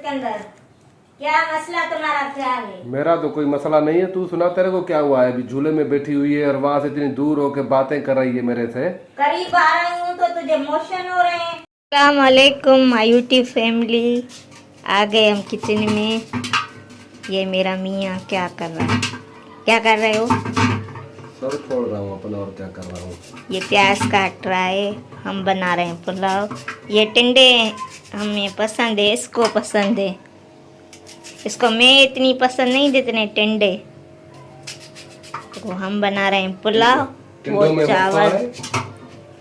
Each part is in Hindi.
सिकंदर, क्या मसला तुम्हारा, क्या है? मेरा तो कोई मसला नहीं है। तू सुना, तेरे को क्या हुआ है? अभी झूले में बैठी हुई है और वहां से इतनी दूर होके बातें कर रही है मेरे से। करीब आ रही हूँ तो तुझे मोशन हो रहे हैं। अस्सलाम वालेकुम माय यूट्यूब फैमिली। आ गए हम किचन में। ये मेरा मियाँ क्या कर रहा है? क्या कर रहे हो? सर छोड़ रहा हूँ अपना, और क्या कर रहा हूँ। ये प्याज काट रहा है। हम बना रहे हैं पुलाव। ये टिंडे हमें पसंद है, इसको पसंद है। इसको मैं इतनी पसंद नहीं जितने टिंडे। तो हम बना रहे हैं पुलाव, वो टिंडों में चावल।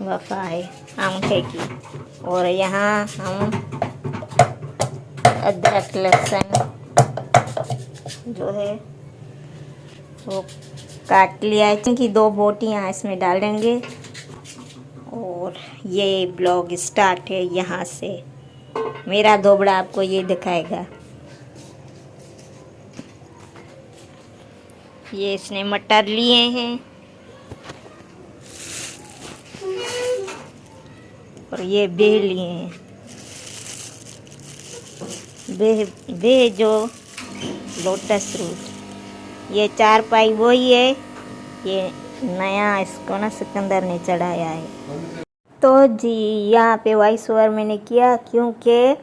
वफा वफा है आमठे की। और यहाँ हम अदरक लहसुन जो है वो काट लिया है। इनकी 2 बोटियाँ इसमें डालेंगे। और ये ब्लॉग स्टार्ट है यहाँ से। मेरा धोबड़ा आपको ये दिखाएगा। ये इसने मटर लिए हैं और ये बेह लिए हैं। बेह जो लोटस रूट। ये 4 पाई वही है। ये नया इसको ना सिकंदर ने चढ़ाया है। तो जी यहाँ पे वॉइस ओवर मैंने किया क्योंकि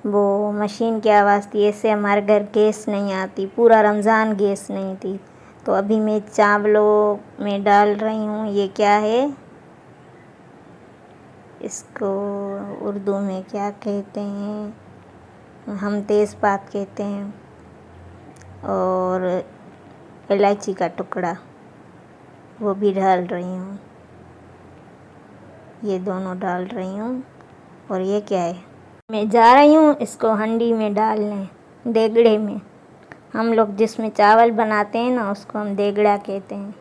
वो मशीन की आवाज़ थी। ऐसे हमारे घर गैस नहीं आती, पूरा रमज़ान गैस नहीं थी। तो अभी मैं चावलों में डाल रही हूँ। ये क्या है, इसको उर्दू में क्या कहते हैं? हम तेज़पात कहते हैं। और इलायची का टुकड़ा वो भी डाल रही हूँ। ये दोनों डाल रही हूँ। और ये क्या है, मैं जा रही हूँ इसको हंडी में डालने, देगड़े में। हम लोग जिसमें चावल बनाते हैं ना उसको हम देगड़ा कहते हैं।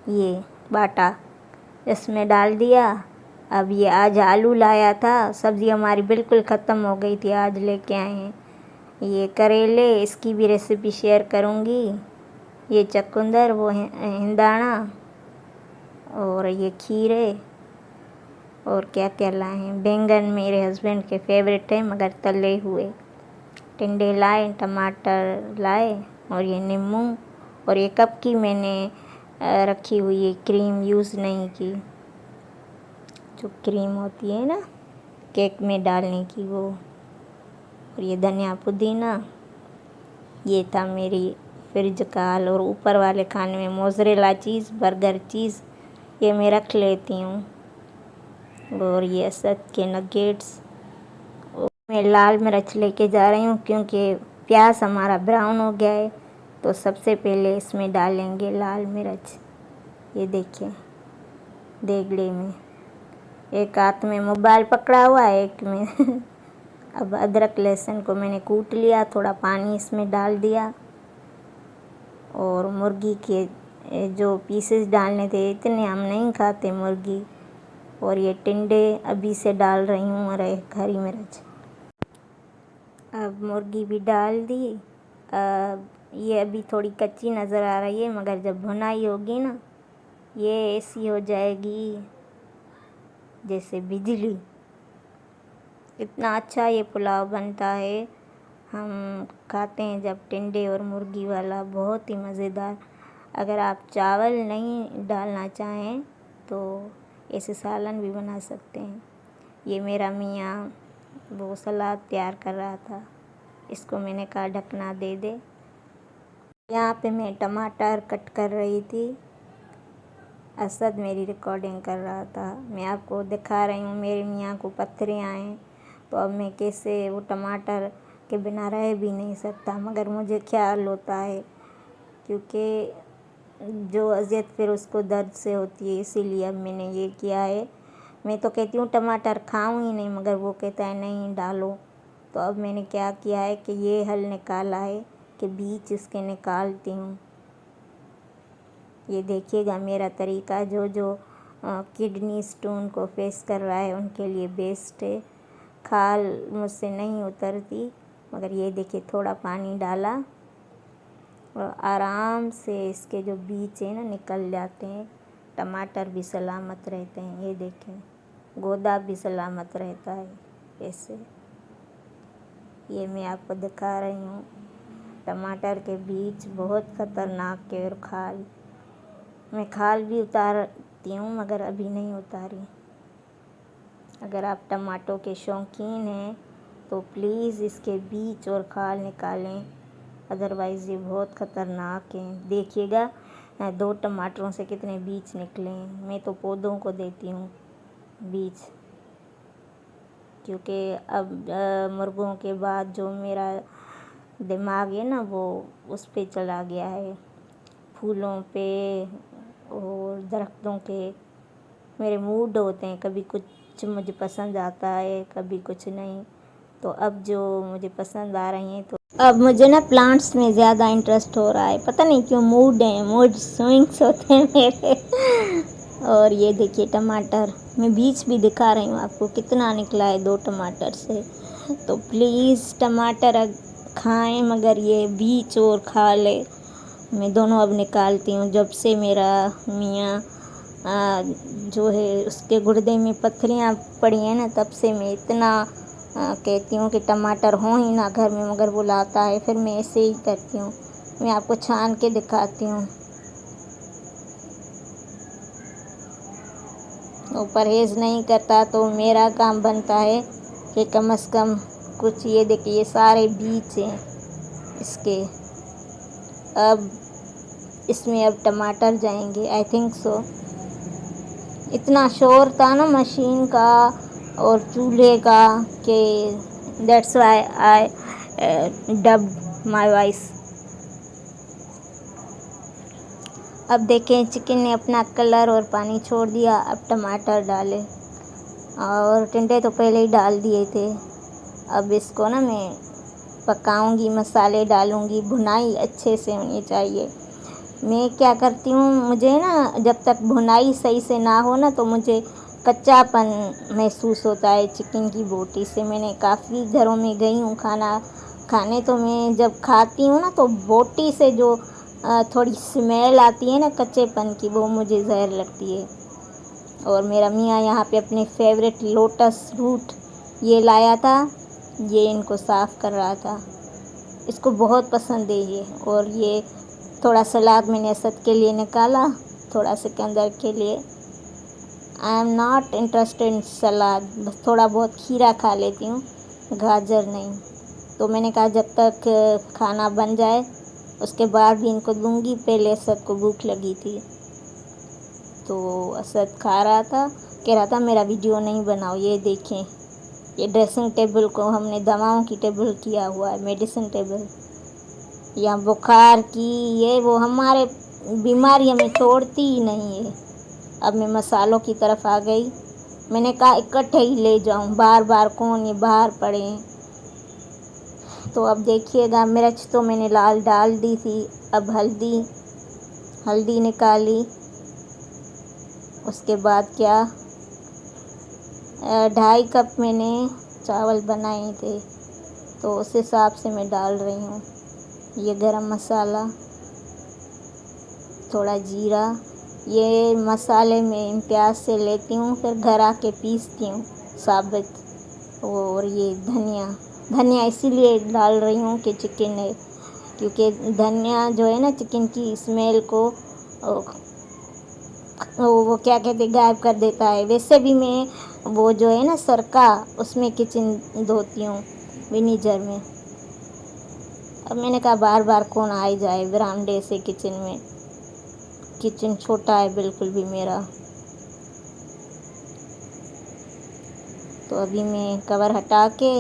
ये बाटा इसमें डाल दिया। अब ये आज आलू लाया था, सब्ज़ी हमारी बिल्कुल ख़त्म हो गई थी, आज लेके आए हैं। ये करेले, इसकी भी रेसिपी शेयर करूँगी। ये चकुंदर, वो हिंदाना, और ये खीरे, और क्या क्या लाए हैं। बैंगन मेरे हस्बैंड के फेवरेट है मगर तले हुए। टिंडे लाए, टमाटर लाए, और ये नींबू। और ये कप की मैंने रखी हुई है क्रीम, यूज़ नहीं की। जो क्रीम होती है ना केक में डालने की, वो। और ये धनिया पुदीना। ये था मेरी फ्रिज का हाल। और ऊपर वाले खाने में मोज़रेला चीज़, बर्गर चीज़ ये मैं रख लेती हूँ। और ये असद के नगेट्स। मैं लाल मिर्च लेके जा रही हूँ क्योंकि प्याज हमारा ब्राउन हो गया है। तो सबसे पहले इसमें डालेंगे लाल मिर्च। ये देखिए देगड़े में एक हाथ में मोबाइल पकड़ा हुआ है, एक में अब अदरक लहसुन को मैंने कूट लिया, थोड़ा पानी इसमें डाल दिया। और मुर्गी के जो पीसेस डालने थे, इतने हम नहीं खाते मुर्गी। और ये टिंडे अभी से डाल रही हूँ, और एक हरी मिर्च। अब मुर्गी भी डाल दी। अब ये अभी थोड़ी कच्ची नज़र आ रही है मगर जब भुनाई होगी ना ये ऐसी हो जाएगी जैसे बिजली। इतना अच्छा ये पुलाव बनता है, हम खाते हैं जब टिंडे और मुर्गी वाला, बहुत ही मज़ेदार। अगर आप चावल नहीं डालना चाहें तो ऐसे सालन भी बना सकते हैं। ये मेरा मियाँ वो सलाद तैयार कर रहा था, इसको मैंने कहा ढकना दे दे। यहाँ पे मैं टमाटर कट कर रही थी। असद मेरी रिकॉर्डिंग कर रहा था। मैं आपको दिखा रही हूँ मेरे मियाँ को पत्थरें आए, तो अब मैं कैसे वो टमाटर के बिना रह भी नहीं सकता। मगर मुझे ख्याल होता है क्योंकि जो अज़ियत फिर उसको दर्द से होती है, इसीलिए अब मैंने ये किया है। मैं तो कहती हूँ टमाटर खाऊं ही नहीं, मगर वो कहता है नहीं डालो। तो अब मैंने क्या किया है कि ये हल निकाला है कि बीज इसके निकालती हूँ। ये देखिएगा मेरा तरीका, जो जो किडनी स्टोन को फेस कर रहा है उनके लिए बेस्ट है। खाल मुझसे नहीं उतरती, मगर ये देखिए थोड़ा पानी डाला और आराम से इसके जो बीज हैं ना निकल जाते हैं। टमाटर भी सलामत रहते हैं। ये देखें गोदा भी सलामत रहता है ऐसे। ये मैं आपको दिखा रही हूँ। टमाटर के बीज बहुत ख़तरनाक के और खाल, मैं खाल भी उतारती हूँ मगर अभी नहीं उतारी। अगर आप टमाटो के शौकीन हैं तो प्लीज़ इसके बीज और खाल निकालें, अदरवाइज़ ये बहुत ख़तरनाक हैं। देखिएगा 2 टमाटरों से कितने बीज निकले हैं। मैं तो पौधों को देती हूँ बीज, क्योंकि अब मुर्गों के बाद जो मेरा दिमाग है ना वो उस पे चला गया है, फूलों पे और दरख्तों के। मेरे मूड होते हैं, कभी कुछ मुझे पसंद आता है कभी कुछ नहीं। तो अब जो मुझे पसंद आ रही हैं तो अब मुझे ना प्लांट्स में ज़्यादा इंटरेस्ट हो रहा है, पता नहीं क्यों। मूड स्विंग्स होते हैं मेरे। और ये देखिए टमाटर, मैं बीज भी दिखा रही हूँ आपको कितना निकला है 2 टमाटर से। तो प्लीज़ टमाटर खाएं मगर ये बीज और खाल है मैं दोनों अब निकालती हूँ। जब से मेरा मियाँ जो है उसके गुर्दे में पत्थरियाँ पड़ी हैं ना, तब से मैं इतना कहती हूँ कि टमाटर हों ही ना घर में, मगर वो लाता है। फिर मैं ऐसे ही करती हूँ। मैं आपको छान के दिखाती हूँ। वो परहेज़ नहीं करता तो मेरा काम बनता है कि कम से कम कुछ। ये देखिए ये सारे बीज हैं इसके। अब इसमें अब टमाटर जाएंगे, आई थिंक सो। इतना शोर था ना मशीन का और चूल्हे का कि that's why I dub my voice. अब देखें चिकन ने अपना कलर और पानी छोड़ दिया। अब टमाटर डाले और टिंडे तो पहले ही डाल दिए थे। अब इसको ना मैं पकाऊंगी, मसाले डालूंगी, भुनाई अच्छे से होनी चाहिए। मैं क्या करती हूँ, मुझे ना जब तक भुनाई सही से ना हो ना तो मुझे कच्चापन महसूस होता है चिकन की बोटी से। मैंने काफ़ी घरों में गई हूँ खाना खाने, तो मैं जब खाती हूँ ना तो बोटी से जो थोड़ी स्मेल आती है ना कच्चेपन की, वो मुझे जहर लगती है। और मेरा मियाँ यहाँ पे अपने फेवरेट लोटस रूट ये लाया था, ये इनको साफ़ कर रहा था। इसको बहुत पसंद है ये। और ये थोड़ा सलाद मैंने असद के लिए निकाला, थोड़ा सिकंदर के लिए। I am not interested in salad, बस थोड़ा बहुत खीरा खा लेती हूँ, गाजर नहीं। तो मैंने कहा जब तक खाना बन जाए उसके बाद भी इनको दूंगी। पहले असद को भूख लगी थी तो असद खा रहा था, कह रहा था मेरा वीडियो नहीं बनाओ। ये देखें ये ड्रेसिंग टेबल को हमने दवाओं की टेबल किया हुआ है, मेडिसिन टेबल। या बुखार की ये वो हमारे बीमारी हमें छोड़ती ही नहीं है। अब मैं मसालों की तरफ आ गई। मैंने कहा इकट्ठे ही ले जाऊं, बार बार कौन ये बाहर पड़े। तो अब देखिएगा मिर्च तो मैंने लाल डाल दी थी। अब हल्दी निकाली। उसके बाद क्या 2.5 कप मैंने चावल बनाए थे, तो उस हिसाब से मैं डाल रही हूँ। ये गरम मसाला, थोड़ा जीरा, ये मसाले मैं इम्तियाज़ से लेती हूँ, फिर घर आके पीसती हूँ साबित। और ये धनिया इसीलिए डाल रही हूँ कि चिकन है, क्योंकि धनिया जो है ना चिकन की स्मेल को वो क्या कहते गायब कर देता है। वैसे भी मैं वो जो है ना सरका, उसमें किचन धोती हूँ विनीगर में। अब मैंने कहा बार बार कौन आए जाए बरामदे से किचन में। किचन छोटा है बिल्कुल भी मेरा। तो अभी मैं कवर हटा के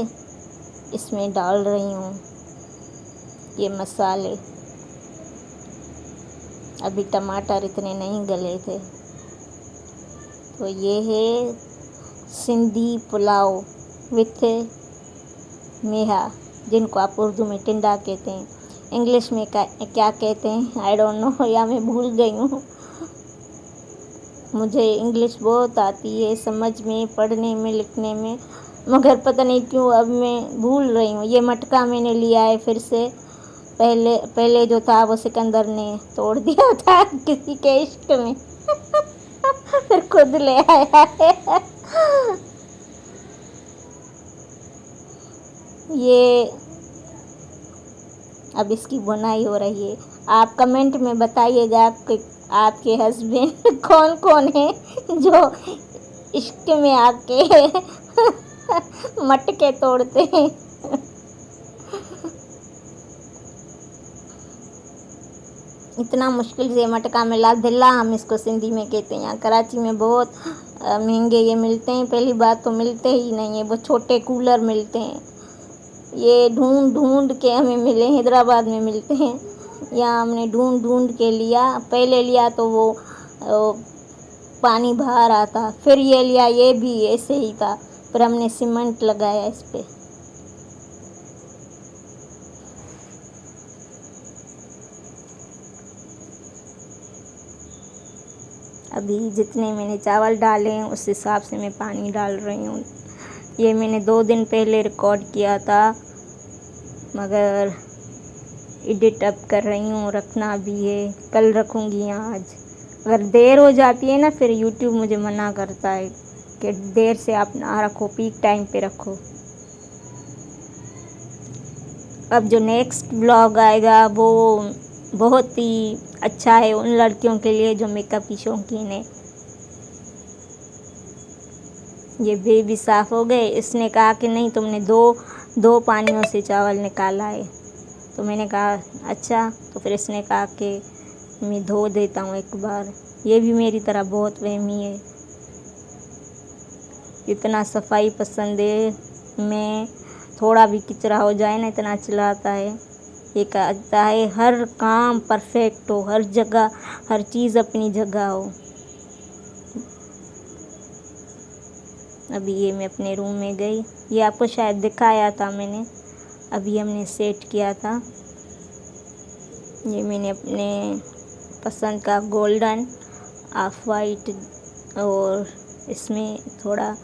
इसमें डाल रही हूँ ये मसाले। अभी टमाटर इतने नहीं गले थे। तो ये है सिंधी पुलाव विथ मेहा, जिनको आप उर्दू में टिंडा कहते हैं। इंग्लिश में क्या कहते हैं आई डोंट नो, या मैं भूल गई हूँ। मुझे इंग्लिश बहुत आती है समझ में, पढ़ने में, लिखने में, मगर पता नहीं क्यों अब मैं भूल रही हूँ। ये मटका मैंने लिया है फिर से। पहले जो था वो सिकंदर ने तोड़ दिया था किसी के इश्क में। फिर खुद ले आया है। ये अब इसकी बुनाई हो रही है। आप कमेंट में बताइएगा कि आपके हस्बैंड कौन कौन है जो इश्क में आके मटके तोड़ते हैं। इतना मुश्किल से मटका मिला दिल्ला, हम इसको सिंधी में कहते हैं। यहाँ कराची में बहुत महंगे ये मिलते हैं। पहली बात तो मिलते ही नहीं है, वो छोटे कूलर मिलते हैं। ये ढूंढ ढूंढ के हमें मिले, हैदराबाद में मिलते हैं। यहाँ हमने ढूंढ ढूंढ के लिया। पहले लिया तो वो पानी बाहर आता, फिर ये लिया, ये भी ऐसे ही था, फिर हमने सीमेंट लगाया इस पे। अभी जितने मैंने चावल डाले हैं उस हिसाब से मैं पानी डाल रही हूँ। ये मैंने 2 दिन पहले रिकॉर्ड किया था, मगर एडिट अब कर रही हूँ, रखना भी है, कल रखूँगी आज। अगर देर हो जाती है ना, फिर यूट्यूब मुझे मना करता है कि देर से आप ना रखो, पीक टाइम पे रखो। अब जो नेक्स्ट व्लॉग आएगा वो बहुत ही अच्छा है उन लड़कियों के लिए जो मेकअप की शौकीन है। ये बेबी साफ़ हो गए। इसने कहा कि नहीं, तुमने दो पानियों से चावल निकाला है। तो मैंने कहा अच्छा। तो फिर इसने कहा कि मैं धो देता हूँ एक बार। ये भी मेरी तरह बहुत वहमी है, इतना सफाई पसंद है। मैं थोड़ा भी कचरा हो जाए ना, इतना चिल्लाता है। ये कहता है हर काम परफेक्ट हो, हर जगह हर चीज़ अपनी जगह हो। अभी ये मैं अपने रूम में गई, ये आपको शायद दिखाया था मैंने, अभी हमने सेट किया था। ये मैंने अपने पसंद का गोल्डन, ऑफ वाइट और इसमें थोड़ा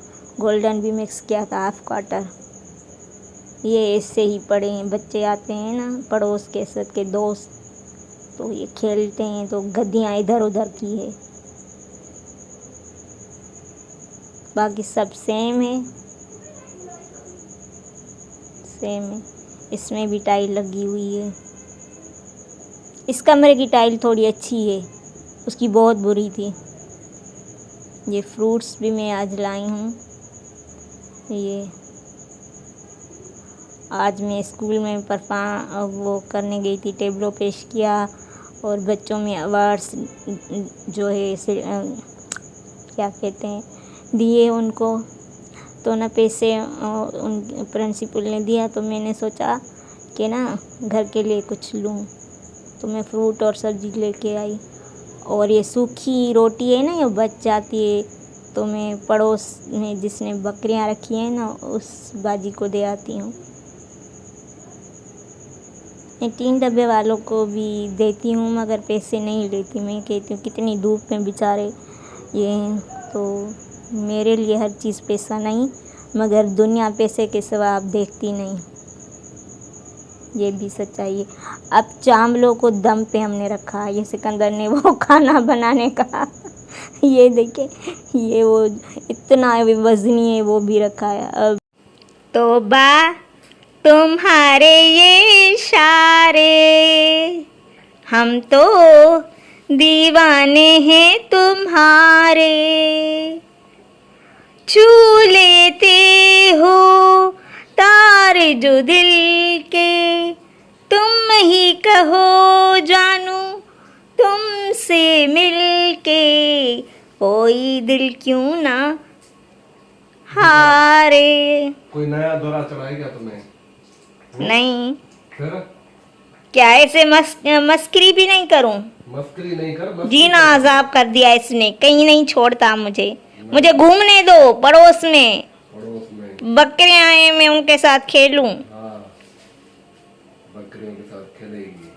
गोल्डन भी मिक्स किया था, हाफ क्वार्टर। ये ऐसे ही पड़े हैं, बच्चे आते हैं ना पड़ोस के सबके दोस्त, तो ये खेलते हैं, तो गद्दियाँ इधर उधर की है। बाकी सब सेम है, सेम है। इसमें भी टाइल लगी हुई है। इस कमरे की टाइल थोड़ी अच्छी है, उसकी बहुत बुरी थी। ये फ्रूट्स भी मैं आज लाई हूँ। ये आज मैं स्कूल में वो करने गई थी, टेबलो पेश किया और बच्चों में अवार्ड्स जो है क्या कहते हैं दिए उनको। तो ना पैसे उन प्रिंसिपल ने दिया, तो मैंने सोचा कि ना घर के लिए कुछ लूँ, तो मैं फ्रूट और सब्ज़ी लेके आई। और ये सूखी रोटी है ना, ये बच जाती है, तो मैं पड़ोस में जिसने बकरियां रखी हैं ना, उस बाजी को दे आती हूँ। मैं 3 डब्बे वालों को भी देती हूँ, मगर पैसे नहीं लेती। मैं कहती हूँ कितनी धूप में बेचारे ये हैं, तो मेरे लिए हर चीज़ पैसा नहीं, मगर दुनिया पैसे के सिवा आप देखती नहीं। ये भी सच्चाई है। अब चावलों को दम पे हमने रखा, ये सिकंदर ने वो खाना बनाने का ये देखे, ये वो इतना वज़नी है, वो भी रखा है। अब तो तुम्हारे ये इशारे, हम तो दीवाने हैं तुम्हारे। छू लेते हो तार जो दिल के, तुम ही कहो जानू तुमसे मिलके, कोई दिल क्यों ना हारे। कोई नया दौरा चढ़ाई क्या तुम्हें? नहीं, फिर क्या ऐसे मस्करी भी नहीं करूं? मस्करी नहीं कर, जीना आजाब कर दिया इसने, कहीं नहीं छोड़ता मुझे। मुझे घूमने दो पड़ोस में, बकरियां हैं, मैं उनके साथ खेलूं। हाँ, बकरियों के साथ खेलेगी।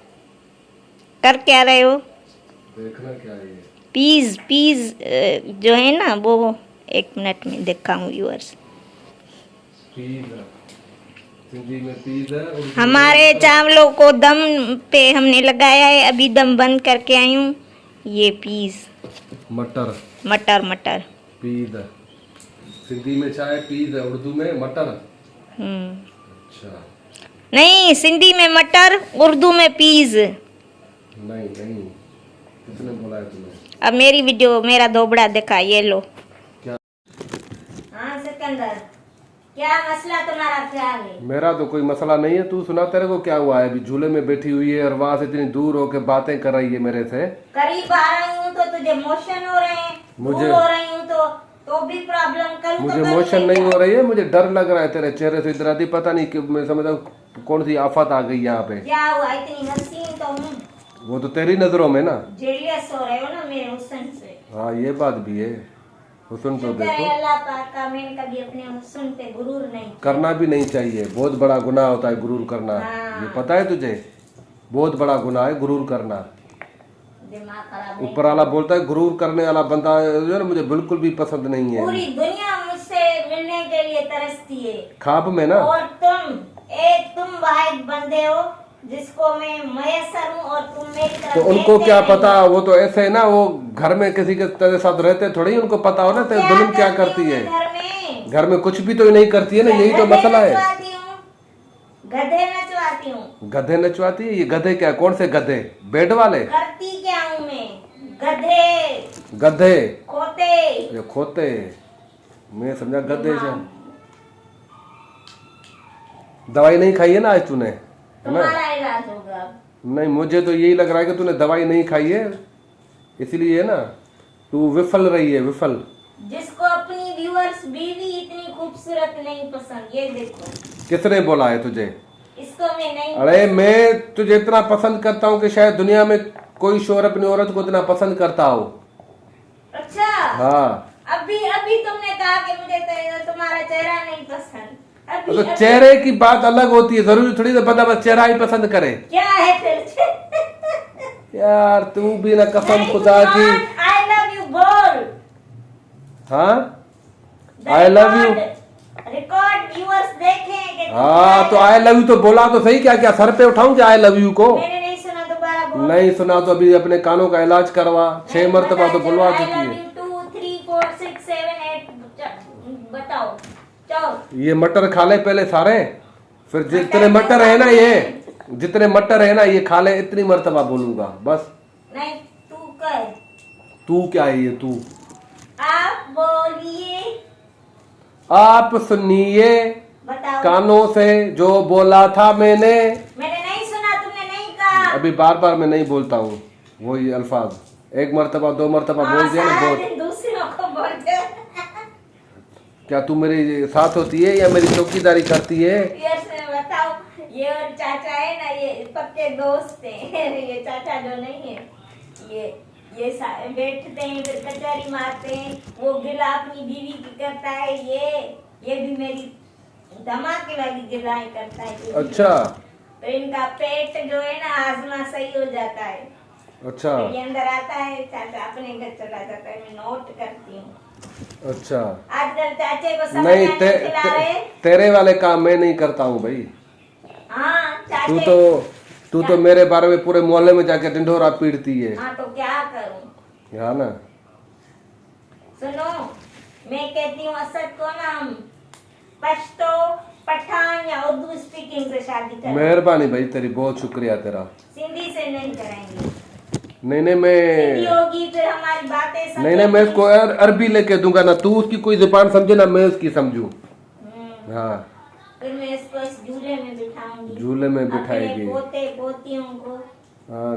कर क्या रहे हो? देखना क्या है ये? पीज जो है ना, वो 1 मिनट में दिखाऊं व्यूअर्स। हिंदी में पीज है। हमारे चावलों को दम पे हमने लगाया है, अभी दम बंद करके आई हूँ। ये पीज मटर, मटर पीज हिंदी में चाय, पीज है उर्दू में मटर। हम्म। अच्छा, नहीं, सिंधी में मटर, उर्दू में पीज। नहीं नहीं, किसने बोला है तुम्हें? अब मेरी वीडियो, मेरा दोबड़ा दिखा, ये लो। क्या? हाँ सिकंदर, क्या मसला तुम्हारा, क्या है? मेरा तो कोई मसला नहीं है, तू सुना तेरे को क्या हुआ है? अभी झूले में बैठी हुई है और वहां से इतनी दूर होके बातें कर रही है मेरे से। करीब आ रही हूँ तो तुझे मोशन हो रहे हैं, मुझे दूर हो रही हूँ तो भी प्रॉब्लम करूँ मुझे मोशन नहीं हो रही है, मुझे डर लग रहा है तेरे चेहरे से इधर आदि, पता नहीं कि मैं समझ कौन सी आफत आ गई यहाँ पे। क्या हुआ? इतनी हसीन तो हूँ। वो तो तेरी नजरों में ना, जेलियस हो रहे हो ना मेरे हुस्न से। हाँ ये बात भी है, हुस्न तो शुक्र है देखो। अल्लाह पाक का, मैंने कभी अपने हुस्न पे गुरूर नहीं किया। करना भी नहीं चाहिए, बहुत बड़ा गुनाह होता है गुरूर करना। हाँ। ये पता है तुझे? बहुत बड़ा गुनाह है गुरूर करना। दिमाग खराब नहीं। ऊपर वाला बोलता है गुरूर करने वाला बंदा जो है ना, मुझे बिल्कुल भी पसंद नहीं है। पूरी दुनिया मुझसे मिलने के लिए तरसती है, ख्वाब में ना। और तुम वाहिद बंदे हो जिसको मैं मयसर हूँ, और तुम मेरी तरफ तो उनको देखते क्या नहीं पता, हो। वो तो ऐसे है ना, वो घर में किसी के तेरे साथ रहते थोड़ी, उनको पता हो ना तेरे दुल्हन क्या करती हूँ है। मैं घर में? घर में कुछ भी तो नहीं करती है ना, यही तो गधे मसला है। नचवाती हूँ, गधे नचवाती हूँ। गधे नचवाती है? ये गधे क्या, कौन से गधे? बेड वाले? करती क्या हूँ मैं? गधे, गधे खोते। ये खोते, मैं समझा गधे से। दवाई नहीं खाई है ना आज तूने, है ना? तुम्हारा इलाज होगा। नहीं, मुझे तो यही लग रहा है कि तूने दवाई नहीं खाई है, इसलिए है ना तू विफल रही है, विफल। जिसको अपनी व्यूअर्स बीवी इतनी खूबसूरत नहीं पसंद, ये देखो। किसने बोला है तुझे? इसको मैं नहीं। अरे मैं तुझे इतना पसंद करता हूँ कि शायद दुनिया में कोई शोहर अपनी औरत को इतना पसंद करता हो। अच्छा, हाँ, अभी तुमने कहा कि मुझे तुम्हारा चेहरा नहीं पसंद। तो चेहरे की बात अलग होती है, जरूरी थोड़ी ना बंदा बस चेहरा ही पसंद करे। क्या है फिर? यार तू भी ना, कसम खुदा की। आई लव यू बोल। हाँ, I love you. Record viewers देखें कि हाँ तो आई लव यू तो बोला तो सही, क्या क्या सर पे उठाऊं क्या आई लव यू को? मैंने नहीं सुना, दोबारा बोल। नहीं सुना तो अभी अपने कानों का इलाज करवा, 6 मरतबा तो बुलवा चुकी है। 2 3 4 6 7 8 बताओ। चलो, ये मटर खा ले पहले सारे, फिर जितने मटर है ना, ये जितने मटर है ना ये खा ले, इतनी मरतबा बोलूंगा बस। नहीं तू कर। तू क्या है ये तू? आप बोलिए, आप सुनिए बताओ। कानों से जो बोला था मैंने नहीं सुना, तुमने नहीं कहा। अभी बार बार मैं नहीं बोलता हूँ वही अल्फाज, 1 मरतबा 2 मरतबा बोल दिया ना सारा बहुत। दिन दूसरों को बोलते। क्या तू मेरे साथ होती है या मेरी चौकीदारी करती है? बताओ, ये और चाचा है ना, ये पक्के दोस्त हैं। ये चाचा जो नहीं है, ये बैठते हैं, फिर कचहरी मारते हैं, वो गिला अपनी बीवी की करता है, ये भी मेरी धमाके वाली गिलाएं करता है। अच्छा, तो इनका पेट जो है ना, हाजमा सही हो जाता है। अच्छा, ये अंदर आता है, चाचा अपने घर चला जाता है, मैं नोट करती हूँ। अच्छा। आजकल चाचे को समझ नहीं नहीं खिला रहे। तेरे वाले काम मैं नहीं करता हूँ भाई। हाँ तू चाचे। तो मेरे बारे में पूरे मोहल्ले में जाके ढिंढोरा पीटती है। हाँ तो क्या करूँ? हाँ ना, सुनो, मैं कहती हूँ असद को ना हम पश्तो, पठान या उर्दू स्पीकिंग से शादी करें। मेहरबानी भाई तेरी, बहुत शुक्रिया तेरा। सिंधी से नहीं करेंगे। नहीं सिंधी मैं होगी फिर हमारी बातें समझेगी। नहीं मैं इसको अरबी लेके दूंगा ना, तू उसकी कोई जुबान समझे ना मैं उसकी समझू। हाँ, फिर मैं इसको इस झूले में बिठाऊंगी। झूले में बिठाएगी। अपने पोते पोतियों को। हाँ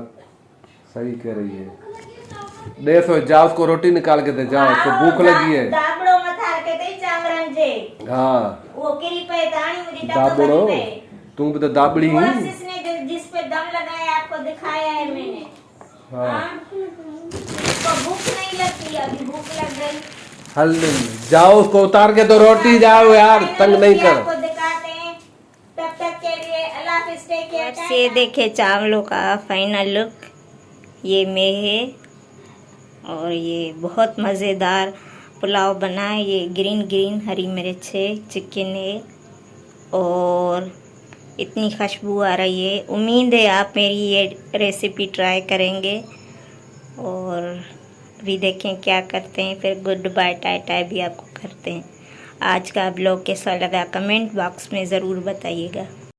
सही कह रही है। दे सो जा, उसको रोटी निकाल के दे, जाओ उसको भूख लगी है। दाबड़ो मथार के ते चामरन जे। हाँ, वो किरी पे दानी मुझे दाबड़ो, तुम भी तो दाबड़ी ही। जिसने जिस पे दम लगाया आपको दिखाया है मैंने। हाँ, इसको भूख नहीं लगती, अभी भूख लग गई। हल जाओ उसको उतार के तो रोटी जाओ यार, तंग नहीं कर। आपको दिखाते हैं, तब तक के लिए अल्लाह हाफिज़, टेक केयर। ये देखे चावलों का फाइनल लुक, ये मैं है, और ये बहुत मज़ेदार पुलाव बना है। ये ग्रीन ग्रीन हरी मिर्च है, चिकन है, और इतनी खुशबू आ रही है। उम्मीद है आप मेरी ये रेसिपी ट्राई करेंगे, और अभी देखें क्या करते हैं, फिर गुड बाय टाई टाई भी आपको करते हैं। आज का ब्लॉग कैसा लगा कमेंट बॉक्स में ज़रूर बताइएगा।